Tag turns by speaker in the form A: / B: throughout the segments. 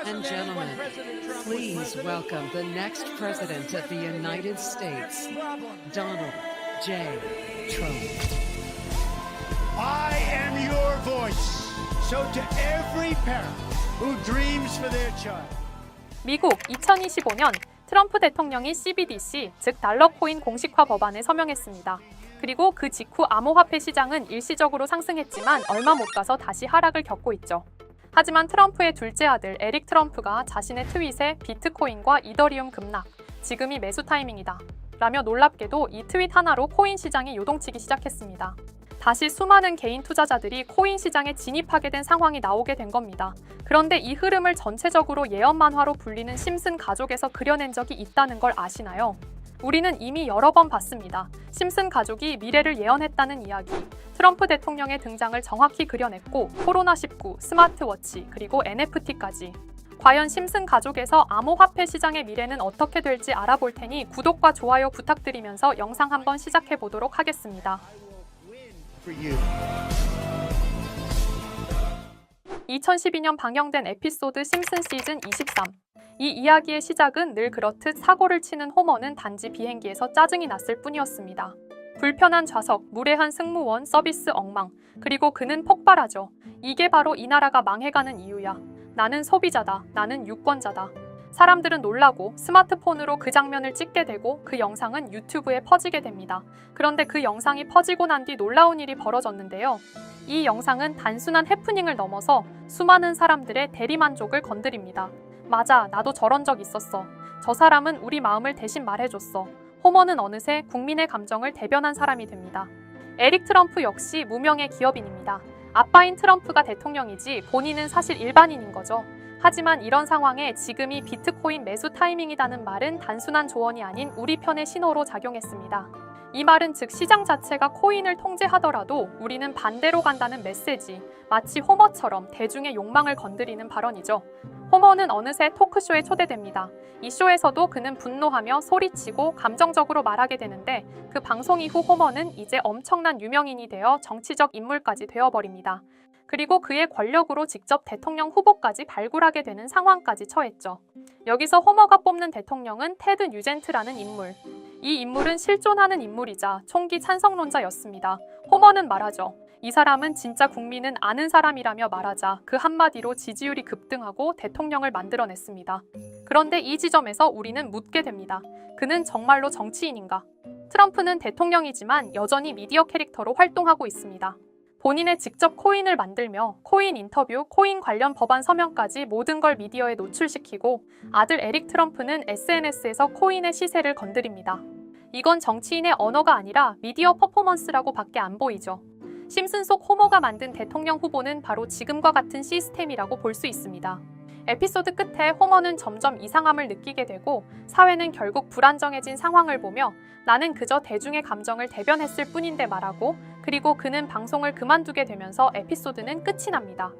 A: and gentlemen, please welcome the next President of the United States, Donald J. Trump.
B: I am your voice. So to every parent who dreams for their child.
C: 미국 2025년 트럼프 대통령이 CBDC, 즉 달러 코인 공식화 법안에 서명했습니다. 그리고 그 직후 암호화폐 시장은 일시적으로 상승했지만 얼마 못 가서 다시 하락을 겪고 있죠. 하지만 트럼프의 둘째 아들 에릭 트럼프가 자신의 트윗에 비트코인과 이더리움 급락, 지금이 매수 타이밍이다 라며 놀랍게도 이 트윗 하나로 코인 시장이 요동치기 시작했습니다. 다시 수많은 개인 투자자들이 코인 시장에 진입하게 된 상황이 나오게 된 겁니다. 그런데 이 흐름을 전체적으로 예언 만화로 불리는 심슨 가족에서 그려낸 적이 있다는 걸 아시나요? 우리는 이미 여러 번 봤습니다. 심슨 가족이 미래를 예언했다는 이야기, 트럼프 대통령의 등장을 정확히 그려냈고 코로나19, 스마트워치, 그리고 NFT까지. 과연 심슨 가족에서 암호화폐 시장의 미래는 어떻게 될지 알아볼 테니 구독과 좋아요 부탁드리면서 영상 한번 시작해 보도록 하겠습니다. 2012년 방영된 에피소드 심슨 시즌 23. 이 이야기의 시작은 늘 그렇듯 사고를 치는 호머는 단지 비행기에서 짜증이 났을 뿐이었습니다. 불편한 좌석, 무례한 승무원, 서비스 엉망, 그리고 그는 폭발하죠. 이게 바로 이 나라가 망해가는 이유야. 나는 소비자다. 나는 유권자다. 사람들은 놀라고 스마트폰으로 그 장면을 찍게 되고 그 영상은 유튜브에 퍼지게 됩니다. 그런데 그 영상이 퍼지고 난 뒤 놀라운 일이 벌어졌는데요. 이 영상은 단순한 해프닝을 넘어서 수많은 사람들의 대리만족을 건드립니다. 맞아, 나도 저런 적 있었어. 저 사람은 우리 마음을 대신 말해줬어. 호머는 어느새 국민의 감정을 대변한 사람이 됩니다. 에릭 트럼프 역시 무명의 기업인입니다. 아빠인 트럼프가 대통령이지 본인은 사실 일반인인 거죠. 하지만 이런 상황에 지금이 비트코인 매수 타이밍이라는 말은 단순한 조언이 아닌 우리 편의 신호로 작용했습니다. 이 말은 즉 시장 자체가 코인을 통제하더라도 우리는 반대로 간다는 메시지, 마치 호머처럼 대중의 욕망을 건드리는 발언이죠. 호머는 어느새 토크쇼에 초대됩니다. 이 쇼에서도 그는 분노하며 소리치고 감정적으로 말하게 되는데 그 방송 이후 호머는 이제 엄청난 유명인이 되어 정치적 인물까지 되어버립니다. 그리고 그의 권력으로 직접 대통령 후보까지 발굴하게 되는 상황까지 처했죠. 여기서 호머가 뽑는 대통령은 테드 뉴젠트라는 인물. 이 인물은 실존하는 인물이자 총기 찬성론자였습니다. 호머는 말하죠. 이 사람은 진짜 국민은 아는 사람이라며 말하자 그 한마디로 지지율이 급등하고 대통령을 만들어냈습니다. 그런데 이 지점에서 우리는 묻게 됩니다. 그는 정말로 정치인인가? 트럼프는 대통령이지만 여전히 미디어 캐릭터로 활동하고 있습니다. 본인의 직접 코인을 만들며 코인 인터뷰, 코인 관련 법안 서명까지 모든 걸 미디어에 노출시키고 아들 에릭 트럼프는 SNS에서 코인의 시세를 건드립니다. 이건 정치인의 언어가 아니라 미디어 퍼포먼스라고 밖에 안 보이죠. 심슨 속 호머가 만든 대통령 후보는 바로 지금과 같은 시스템이라고 볼 수 있습니다. 에피소드 끝에 호머는 점점 이상함을 느끼게 되고 사회는 결국 불안정해진 상황을 보며 나는 그저 대중의 감정을 대변했을 뿐인데 말하고 그리고 그는 방송을 그만두게 되면서 에피소드는 끝이 납니다.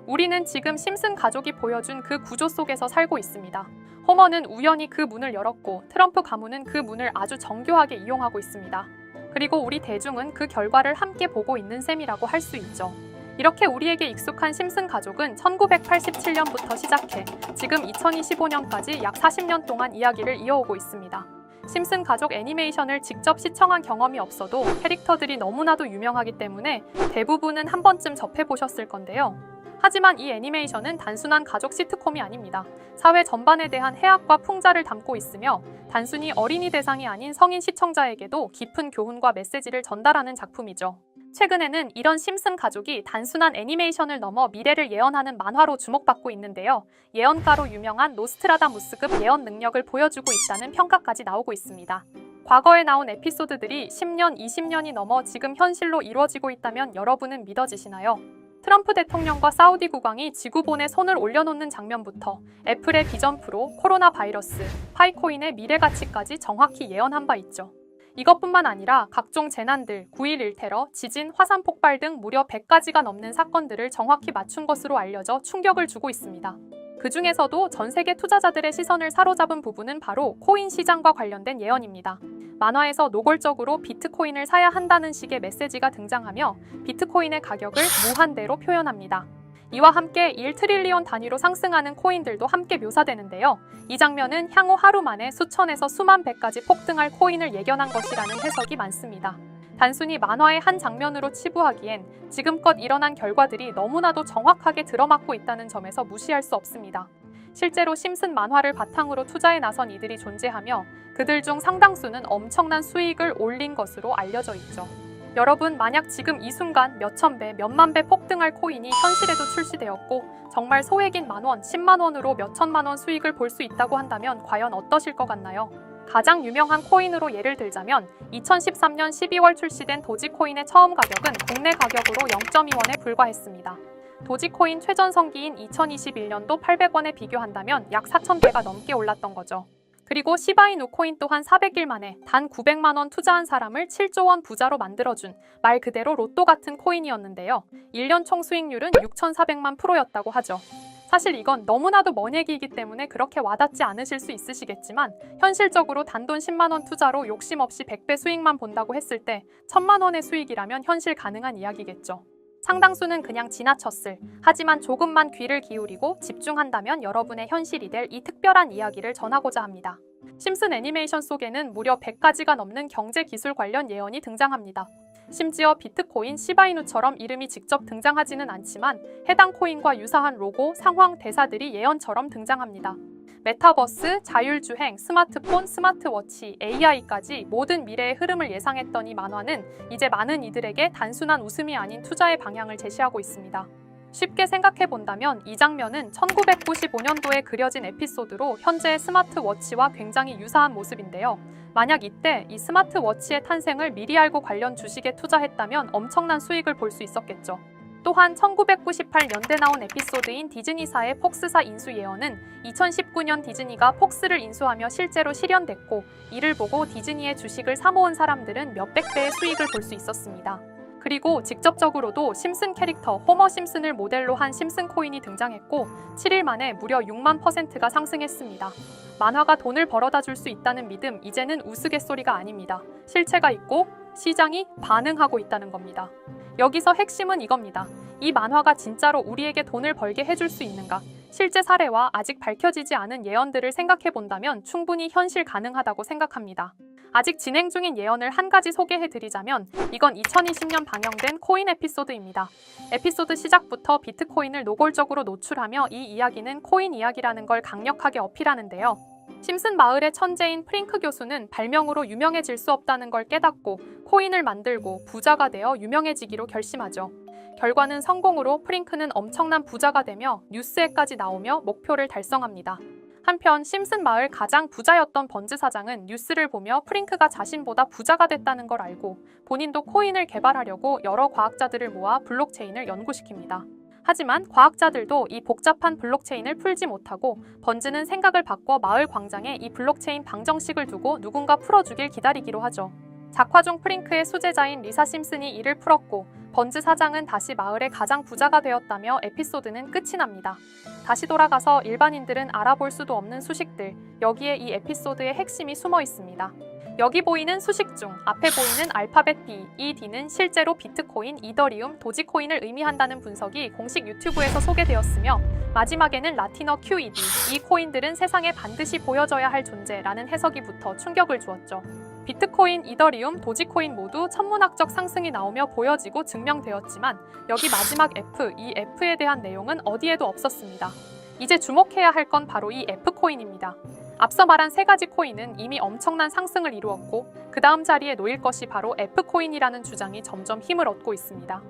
C: 우리는 지금 심슨 가족이 보여준 그 구조 속에서 살고 있습니다. 호머는 우연히 그 문을 열었고 트럼프 가문은 그 문을 아주 정교하게 이용하고 있습니다. 그리고 우리 대중은 그 결과를 함께 보고 있는 셈이라고 할 수 있죠. 이렇게 우리에게 익숙한 심슨 가족은 1987년부터 시작해 지금 2025년까지 약 40년 동안 이야기를 이어오고 있습니다. 심슨 가족 애니메이션을 직접 시청한 경험이 없어도 캐릭터들이 너무나도 유명하기 때문에 대부분은 한 번쯤 접해보셨을 건데요. 하지만 이 애니메이션은 단순한 가족 시트콤이 아닙니다. 사회 전반에 대한 해악과 풍자를 담고 있으며 단순히 어린이 대상이 아닌 성인 시청자에게도 깊은 교훈과 메시지를 전달하는 작품이죠. 최근에는 이런 심슨 가족이 단순한 애니메이션을 넘어 미래를 예언하는 만화로 주목받고 있는데요. 예언가로 유명한 노스트라다무스급 예언 능력을 보여주고 있다는 평가까지 나오고 있습니다. 과거에 나온 에피소드들이 10년, 20년이 넘어 지금 현실로 이루어지고 있다면 여러분은 믿어지시나요? 트럼프 대통령과 사우디 국왕이 지구본에 손을 올려놓는 장면부터 애플의 비전 프로, 코로나 바이러스, 파이코인의 미래 가치까지 정확히 예언한 바 있죠. 이것뿐만 아니라 각종 재난들, 9.11 테러, 지진, 화산 폭발 등 무려 100가지가 넘는 사건들을 정확히 맞춘 것으로 알려져 충격을 주고 있습니다. 그 중에서도 전 세계 투자자들의 시선을 사로잡은 부분은 바로 코인 시장과 관련된 예언입니다. 만화에서 노골적으로 비트코인을 사야 한다는 식의 메시지가 등장하며 비트코인의 가격을 무한대로 표현합니다. 이와 함께 1트릴리온 단위로 상승하는 코인들도 함께 묘사되는데요. 이 장면은 향후 하루 만에 수천에서 수만 배까지 폭등할 코인을 예견한 것이라는 해석이 많습니다. 단순히 만화의 한 장면으로 치부하기엔 지금껏 일어난 결과들이 너무나도 정확하게 들어맞고 있다는 점에서 무시할 수 없습니다. 실제로 심슨 만화를 바탕으로 투자에 나선 이들이 존재하며 그들 중 상당수는 엄청난 수익을 올린 것으로 알려져 있죠. 여러분, 만약 지금 이 순간 몇천 배, 몇만 배 폭등할 코인이 현실에도 출시되었고 정말 소액인 만원, 10만 원으로 몇천만 원 수익을 볼 수 있다고 한다면 과연 어떠실 것 같나요? 가장 유명한 코인으로 예를 들자면 2013년 12월 출시된 도지코인의 처음 가격은 국내 가격으로 0.2원에 불과했습니다. 도지코인 최전성기인 2021년도 800원에 비교한다면 약 4,000배가 넘게 올랐던 거죠. 그리고 시바이누 코인 또한 400일 만에 단 900만 원 투자한 사람을 7조 원 부자로 만들어준 말 그대로 로또 같은 코인이었는데요. 1년 총 수익률은 6,400만 %였다고 하죠. 사실 이건 너무나도 먼 얘기이기 때문에 그렇게 와닿지 않으실 수 있으시겠지만 현실적으로 단돈 10만 원 투자로 욕심 없이 100배 수익만 본다고 했을 때 1,000만 원의 수익이라면 현실 가능한 이야기겠죠. 상당수는 그냥 지나쳤을, 하지만 조금만 귀를 기울이고 집중한다면 여러분의 현실이 될 이 특별한 이야기를 전하고자 합니다. 심슨 애니메이션 속에는 무려 100가지가 넘는 경제 기술 관련 예언이 등장합니다. 심지어 비트코인, 시바이누처럼 이름이 직접 등장하지는 않지만 해당 코인과 유사한 로고, 상황, 대사들이 예언처럼 등장합니다. 메타버스, 자율주행, 스마트폰, 스마트워치, AI까지 모든 미래의 흐름을 예상했던 이 만화는 이제 많은 이들에게 단순한 웃음이 아닌 투자의 방향을 제시하고 있습니다. 쉽게 생각해본다면 이 장면은 1995년도에 그려진 에피소드로 현재의 스마트워치와 굉장히 유사한 모습인데요. 만약 이때 이 스마트워치의 탄생을 미리 알고 관련 주식에 투자했다면 엄청난 수익을 볼 수 있었겠죠. 또한 1998년대 나온 에피소드인 디즈니사의 폭스사 인수 예언은 2019년 디즈니가 폭스를 인수하며 실제로 실현됐고 이를 보고 디즈니의 주식을 사모은 사람들은 몇백 배의 수익을 볼 수 있었습니다. 그리고 직접적으로도 심슨 캐릭터 호머 심슨을 모델로 한 심슨 코인이 등장했고 7일 만에 무려 6만 %가 상승했습니다. 만화가 돈을 벌어다 줄 수 있다는 믿음, 이제는 우스갯소리가 아닙니다. 실체가 있고 시장이 반응하고 있다는 겁니다. 여기서 핵심은 이겁니다. 이 만화가 진짜로 우리에게 돈을 벌게 해줄 수 있는가? 실제 사례와 아직 밝혀지지 않은 예언들을 생각해본다면 충분히 현실 가능하다고 생각합니다. 아직 진행 중인 예언을 한 가지 소개해드리자면 이건 2020년 방영된 코인 에피소드입니다. 에피소드 시작부터 비트코인을 노골적으로 노출하며 이 이야기는 코인 이야기라는 걸 강력하게 어필하는데요. 심슨 마을의 천재인 프링크 교수는 발명으로 유명해질 수 없다는 걸 깨닫고 코인을 만들고 부자가 되어 유명해지기로 결심하죠. 결과는 성공으로 프링크는 엄청난 부자가 되며 뉴스에까지 나오며 목표를 달성합니다. 한편 심슨 마을 가장 부자였던 번즈 사장은 뉴스를 보며 프링크가 자신보다 부자가 됐다는 걸 알고 본인도 코인을 개발하려고 여러 과학자들을 모아 블록체인을 연구시킵니다. 하지만 과학자들도 이 복잡한 블록체인을 풀지 못하고 번즈는 생각을 바꿔 마을 광장에 이 블록체인 방정식을 두고 누군가 풀어주길 기다리기로 하죠. 작화 중 프링크의 수제자인 리사 심슨이 이를 풀었고 번즈 사장은 다시 마을의 가장 부자가 되었다며 에피소드는 끝이 납니다. 다시 돌아가서 일반인들은 알아볼 수도 없는 수식들, 여기에 이 에피소드의 핵심이 숨어 있습니다. 여기 보이는 수식 중 앞에 보이는 알파벳 B, 이 D는 실제로 비트코인, 이더리움, 도지코인을 의미한다는 분석이 공식 유튜브에서 소개되었으며 마지막에는 라틴어 QED, 이 코인들은 세상에 반드시 보여져야 할 존재라는 해석이 붙어 충격을 주었죠. 비트코인, 이더리움, 도지코인 모두 천문학적 상승이 나오며 보여지고 증명되었지만 여기 마지막 F, 이 F에 대한 내용은 어디에도 없었습니다. 이제 주목해야 할 건 바로 이 F코인입니다. 앞서 말한 세 가지 코인은 이미 엄청난 상승을 이루었고 그 다음 자리에 놓일 것이 바로 F코인이라는 주장이 점점 힘을 얻고 있습니다.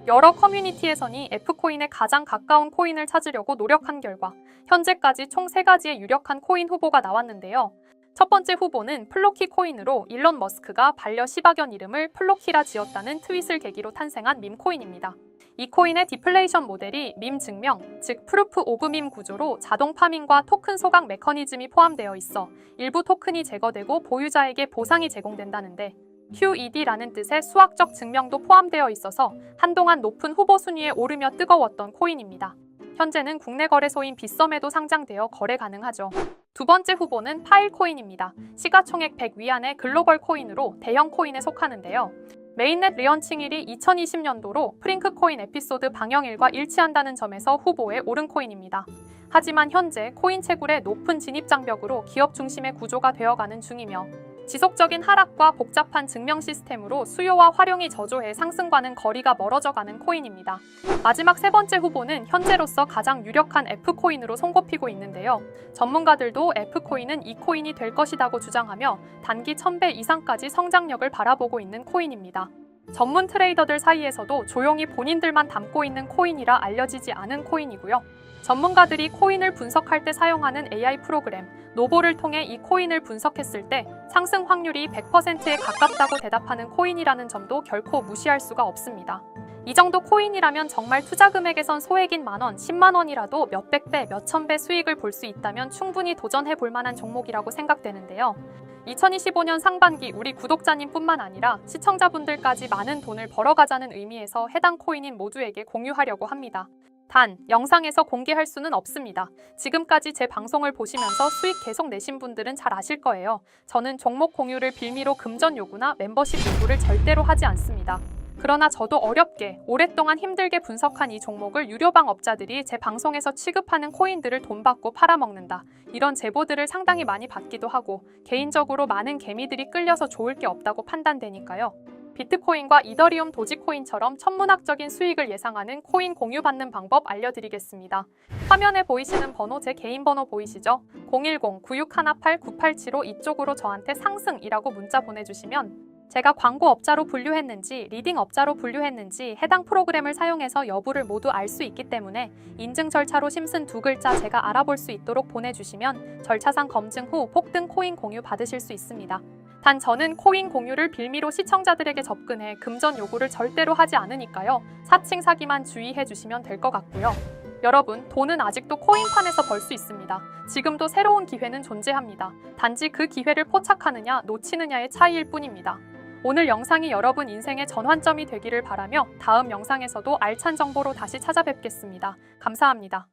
C: 여러 커뮤니티에서는 F코인에 가장 가까운 코인을 찾으려고 노력한 결과 현재까지 총 3가지의 유력한 코인 후보가 나왔는데요. 첫 번째 후보는 플로키 코인으로 일론 머스크가 반려 시바견 이름을 플로키라 지었다는 트윗을 계기로 탄생한 밈코인입니다. 이 코인의 디플레이션 모델이 밈 증명, 즉 프루프 오브 밈 구조로 자동 파밍과 토큰 소각 메커니즘이 포함되어 있어 일부 토큰이 제거되고 보유자에게 보상이 제공된다는데 QED라는 뜻의 수학적 증명도 포함되어 있어서 한동안 높은 후보 순위에 오르며 뜨거웠던 코인입니다. 현재는 국내 거래소인 빗썸에도 상장되어 거래 가능하죠. 두 번째 후보는 파일코인입니다. 시가총액 100 위안의 글로벌 코인으로 대형 코인에 속하는데요. 메인넷 리언칭일이 2020년도로 프링크코인 에피소드 방영일과 일치한다는 점에서 후보에 오른 코인입니다. 하지만 현재 코인 채굴의 높은 진입장벽으로 기업 중심의 구조가 되어가는 중이며 지속적인 하락과 복잡한 증명 시스템으로 수요와 활용이 저조해 상승과는 거리가 멀어져가는 코인입니다. 마지막 세 번째 후보는 현재로서 가장 유력한 F코인으로 손꼽히고 있는데요. 전문가들도 F코인은 이 코인이 될 것이라고 주장하며 단기 1000배 이상까지 성장력을 바라보고 있는 코인입니다. 전문 트레이더들 사이에서도 조용히 본인들만 담고 있는 코인이라 알려지지 않은 코인이고요. 전문가들이 코인을 분석할 때 사용하는 AI 프로그램 노보를 통해 이 코인을 분석했을 때 상승 확률이 100%에 가깝다고 대답하는 코인이라는 점도 결코 무시할 수가 없습니다. 이 정도 코인이라면 정말 투자 금액에선 소액인 만원, 10만 원이라도 몇백 배, 몇천 배 수익을 볼 수 있다면 충분히 도전해 볼 만한 종목이라고 생각되는데요. 2025년 상반기 우리 구독자님뿐만 아니라 시청자분들까지 많은 돈을 벌어가자는 의미에서 해당 코인인 모두에게 공유하려고 합니다. 단, 영상에서 공개할 수는 없습니다. 지금까지 제 방송을 보시면서 수익 계속 내신 분들은 잘 아실 거예요. 저는 종목 공유를 빌미로 금전 요구나 멤버십 요구를 절대로 하지 않습니다. 그러나 저도 어렵게 오랫동안 힘들게 분석한 이 종목을 유료방 업자들이 제 방송에서 취급하는 코인들을 돈 받고 팔아먹는다. 이런 제보들을 상당히 많이 받기도 하고 개인적으로 많은 개미들이 끌려서 좋을 게 없다고 판단되니까요. 비트코인과 이더리움 도지코인처럼 천문학적인 수익을 예상하는 코인 공유받는 방법 알려드리겠습니다. 화면에 보이시는 번호 제 개인 번호 보이시죠? 010-9618-9875 이쪽으로 저한테 상승이라고 문자 보내주시면 제가 광고업자로 분류했는지 리딩업자로 분류했는지 해당 프로그램을 사용해서 여부를 모두 알 수 있기 때문에 인증 절차로 심슨 2글자 제가 알아볼 수 있도록 보내주시면 절차상 검증 후 폭등 코인 공유 받으실 수 있습니다. 단 저는 코인 공유를 빌미로 시청자들에게 접근해 금전 요구를 절대로 하지 않으니까요. 사칭 사기만 주의해 주시면 될 것 같고요. 여러분, 돈은 아직도 코인판에서 벌 수 있습니다. 지금도 새로운 기회는 존재합니다. 단지 그 기회를 포착하느냐 놓치느냐의 차이일 뿐입니다. 오늘 영상이 여러분 인생의 전환점이 되기를 바라며 다음 영상에서도 알찬 정보로 다시 찾아뵙겠습니다. 감사합니다.